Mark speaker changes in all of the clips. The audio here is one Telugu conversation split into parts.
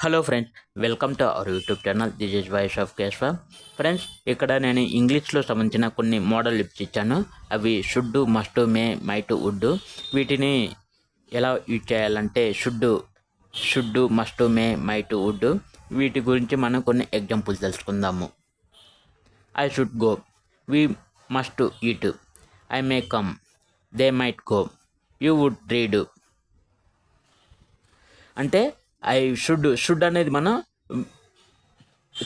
Speaker 1: Hello friends, welcome to our YouTube channel. This is voice of Keshava. Friends, ఇక్కడ నేను ఇంగ్లీష్లో సంబంధించిన కొన్ని మోడల్ లిప్స్ ఇచ్చాను. అవి should, must, may, might, would. వీటిని ఎలా యూజ్ చేయాలంటే should, must, may, might, would. వీటి గురించి మనం కొన్ని ఎగ్జాంపుల్స్ తెలుసుకుందాము. I should go, we must eat, I may come, they might go, you would read. అంటే షుడ్ అనేది మనం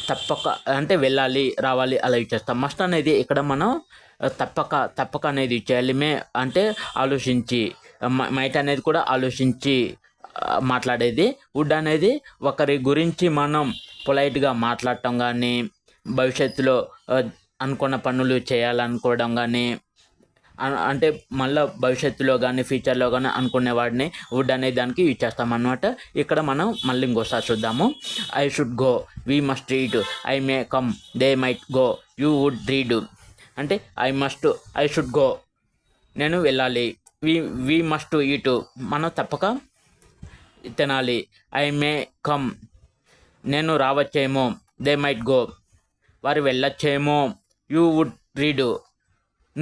Speaker 1: తప్పక అంటే వెళ్ళాలి, రావాలి అలా ఇచ్చేస్తాం. మస్ట్ అనేది ఇక్కడ మనం తప్పక అనేది ఇచ్చేయాలి. మే అంటే ఆలోచించి, మైట్ అనేది కూడా ఆలోచించి మాట్లాడేది. వుడ్ అనేది ఒకరి గురించి మనం పొలైట్గా మాట్లాడటం కానీ, భవిష్యత్తులో అనుకున్న పనులు చేయాలనుకోవడం కానీ, అంటే మళ్ళీ భవిష్యత్తులో కానీ ఫ్యూచర్లో కానీ అనుకునే వాడిని వుడ్ అనే దానికి యూజ్ చేస్తామన్నమాట. ఇక్కడ మనం మళ్ళీ ఇంకోసారి చూద్దాము. I should go, we must read, I may come, they might go, you would read. అంటే ఐ షుడ్ గో, నేను వెళ్ళాలి. వీ మస్ట్ ఈట్, మనం తప్పక తినాలి. ఐ మే కమ్, నేను రావచ్చేమో. దే మైట్ గో, వారు వెళ్ళొచ్చేమో. యూ వుడ్ రీడ్,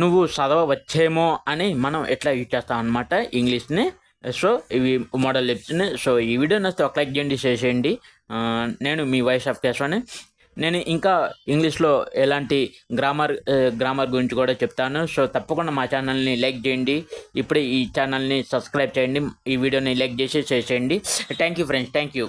Speaker 1: నువ్వు చదవవచ్చేమో అని మనం ఎట్లా యూజ్ చేస్తాం అనమాట ఇంగ్లీష్ని. సో ఇవి మోడల్ లిప్స్ని. సో ఈ వీడియో నచ్చితే ఒక లైక్ చేయండి, షేర్ చేయండి. నేను మీ వాయిస్ ఆఫ్ కేశవని. నేను ఇంకా ఇంగ్లీష్లో ఎలాంటి గ్రామర్ గురించి కూడా చెప్తాను. సో తప్పకుండా మా ఛానల్ని లైక్ చేయండి. ఇప్పుడే ఈ ఛానల్ని సబ్స్క్రైబ్ చేయండి. ఈ వీడియోని లైక్ చేసి షేర్ చేయండి. Thank you friends, thank you.